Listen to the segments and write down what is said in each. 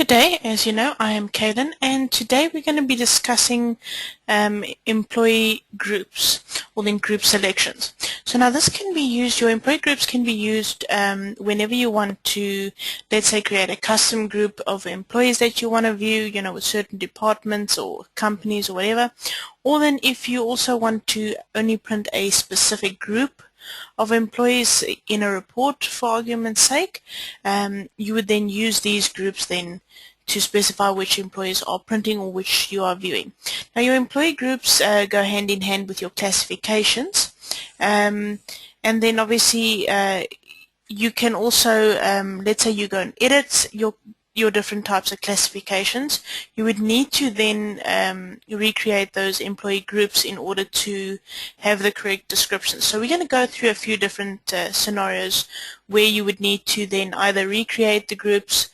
Good day. As you know, I am Kaylin, and today we're going to be discussing employee groups, or then group selections. So now this can be used, your employee groups can be used whenever you want to, let's say, create a custom group of employees that you want to view, with certain departments or companies or whatever. Or then if you also want to only print a specific group of employees in a report, for argument's sake, you would then use these groups then to specify which employees are printing or which you are viewing. Now your employee groups go hand in hand with your classifications, and then obviously you can also, let's say you go and edit your different types of classifications. You would need to then recreate those employee groups in order to have the correct description. So we're going to go through a few different scenarios where you would need to then either recreate the groups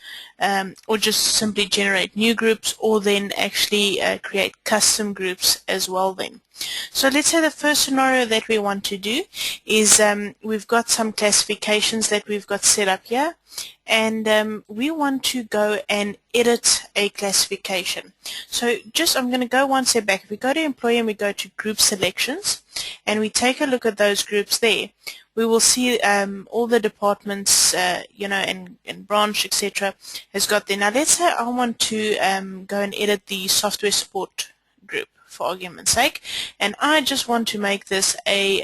or just simply generate new groups, or then actually create custom groups as well then. So let's say the first scenario that we want to do is we've got some classifications that we've got set up here, and we want to go and edit a classification. So I'm going to go one step back. If we go to employee and we go to group selections and we take a look at those groups there, we will see all the departments, and branch, etc. has got there. Now let's say I want to go and edit the software support group, for argument's sake, and I just want to make this a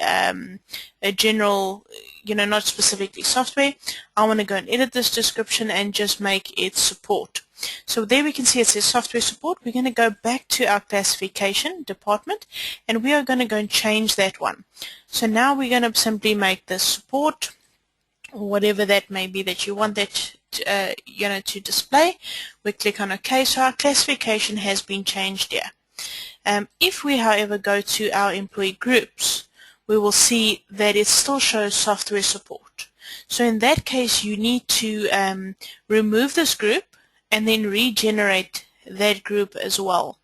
general, not specifically software. I want to go and edit this description and just make it support. So there we can see it says software support. We're going to go back to our classification department, and we are going to go and change that one. So now we're going to simply make this support, or whatever that may be that you want that to display. We click on OK. So our classification has been changed here. If we, however, go to our employee groups, we will see that it still shows software support. So in that case, you need to remove this group and then regenerate that group as well,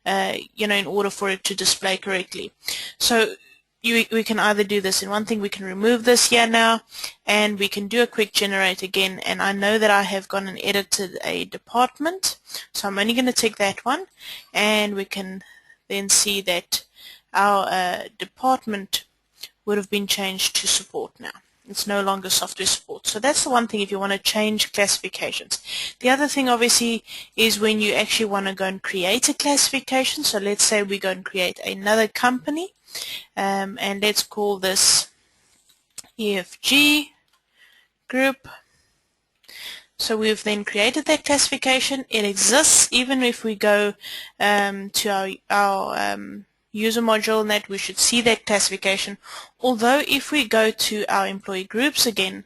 in order for it to display correctly. So we can either do this in one thing. We can remove this here now, and we can do a quick generate again. And I know that I have gone and edited a department, so I'm only going to tick that one, and we can then see that our department would have been changed to support now. It's no longer software support. So that's the one thing if you want to change classifications. The other thing obviously is when you actually want to go and create a classification. So let's say we go and create another company, and let's call this EFG group. So we've then created that classification. It exists even if we go to our user module, and that we should see that classification. Although if we go to our employee groups again,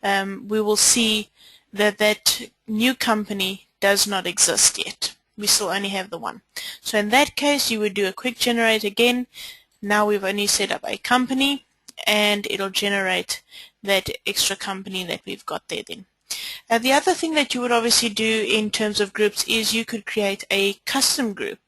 we will see that that new company does not exist yet. We still only have the one. So in that case, you would do a quick generate again. Now we've only set up a company, and it'll generate that extra company that we've got there then. The other thing that you would obviously do in terms of groups is you could create a custom group.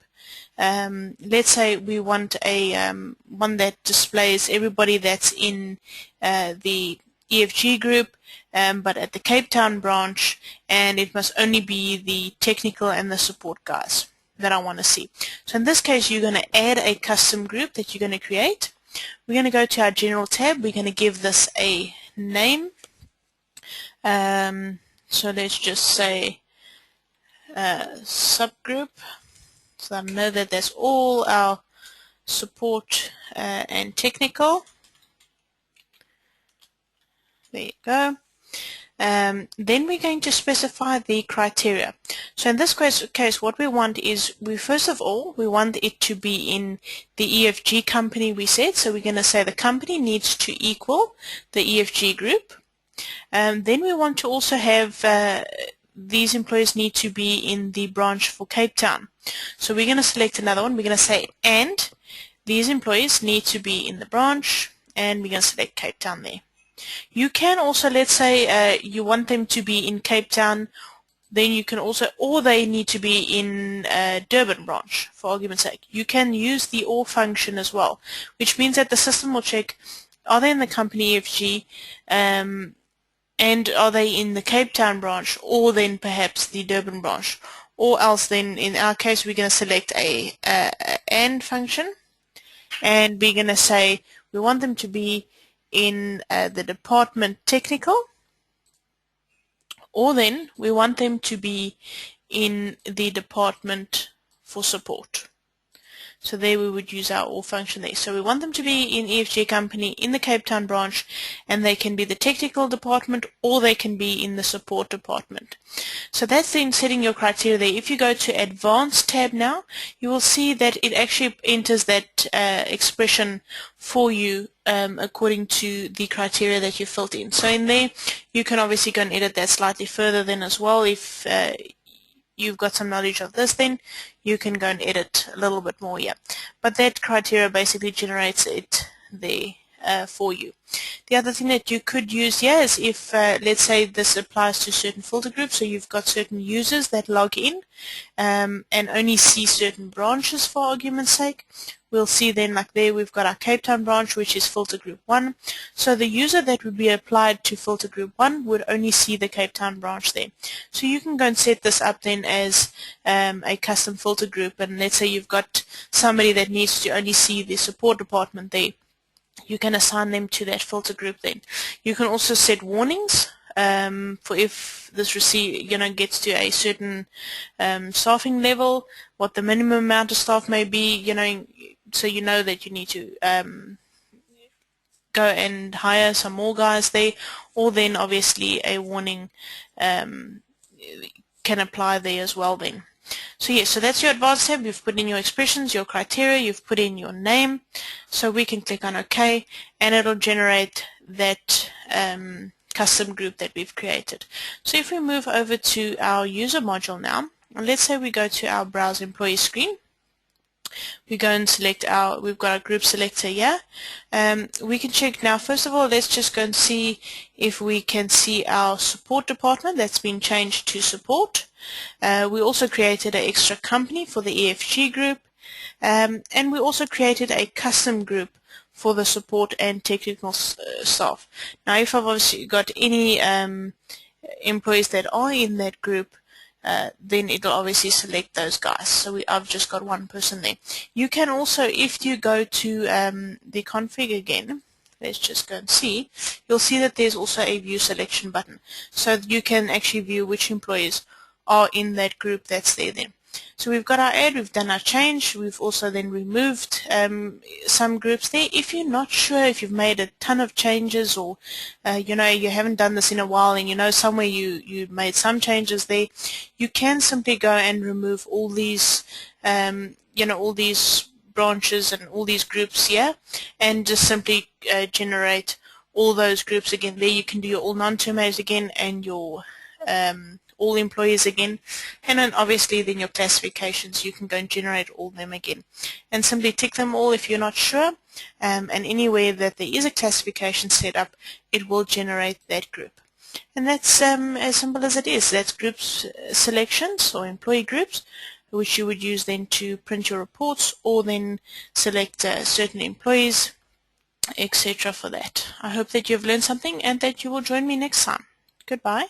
Let's say we want a one that displays everybody that's in the EFG group, but at the Cape Town branch, and it must only be the technical and the support guys that I want to see. So in this case, you're going to add a custom group that you're going to create. We're going to go to our General tab. We're going to give this a name. So let's just say subgroup. So I know that that's all our support and technical. There you go. Then we're going to specify the criteria. So in this case, what we want is, first of all, we want it to be in the EFG company we said. So we're going to say the company needs to equal the EFG group. Then we want to also have these employees need to be in the branch for Cape Town. So we're going to select another one. We're going to say, and these employees need to be in the branch, and we're going to select Cape Town there. You can also, let's say you want them to be in Cape Town, then you can also, or they need to be in Durban branch, for argument's sake. You can use the or function as well, which means that the system will check, are they in the company EFG, and are they in the Cape Town branch or then perhaps the Durban branch, or else then in our case we're going to select a AND function, and we're going to say we want them to be in the department technical, or then we want them to be in the department for support. So there we would use our OR function there. So we want them to be in EFG Company in the Cape Town branch, and they can be the technical department or they can be in the support department. So that's then setting your criteria there. If you go to Advanced tab now, you will see that it actually enters that expression for you according to the criteria that you filled in. So in there, you can obviously go and edit that slightly further then as well. If you've got some knowledge of this, then you can go and edit a little bit more, yeah. But that criteria basically generates it there for you. The other thing that you could use here is if, let's say this applies to certain filter groups, so you've got certain users that log in and only see certain branches for argument's sake. We'll see then, like there, we've got our Cape Town branch, which is filter group 1. So the user that would be applied to filter group 1 would only see the Cape Town branch there. So you can go and set this up then as a custom filter group, and let's say you've got somebody that needs to only see the support department there. You can assign them to that filter group then. You can also set warnings for if this gets to a certain staffing level, what the minimum amount of staff may be, so you know that you need to go and hire some more guys there, or then obviously a warning can apply there as well then. So yes, so that's your Advanced tab. You've put in your expressions, your criteria, you've put in your name, so we can click on OK, and it'll generate that custom group that we've created. So if we move over to our user module now, let's say we go to our Browse Employee screen. We go and select we've got our group selector here. We can check now, first of all, let's just go and see if we can see our support department that's been changed to support. We also created an extra company for the EFG group, and we also created a custom group for the support and technical staff. Now if I've obviously got any employees that are in that group, then it'll obviously select those guys. So I've just got one person there. You can also, if you go to the config again, let's just go and see, you'll see that there's also a view selection button. So you can actually view which employees are in that group that's there then. So we've got our add, we've done our change, we've also then removed some groups there. If you're not sure, if you've made a ton of changes, or you haven't done this in a while and somewhere you made some changes there, you can simply go and remove all these all these branches and all these groups here, and just simply generate all those groups again. There you can do your all non-terminated again and your all employees again, and then obviously then your classifications, you can go and generate all them again and simply tick them all if you're not sure, and anywhere that there is a classification set up, it will generate that group. And that's as simple as it is. That's groups selections or employee groups, which you would use then to print your reports or then select certain employees, etc. for that. I hope that you've learned something and that you will join me next time. Goodbye.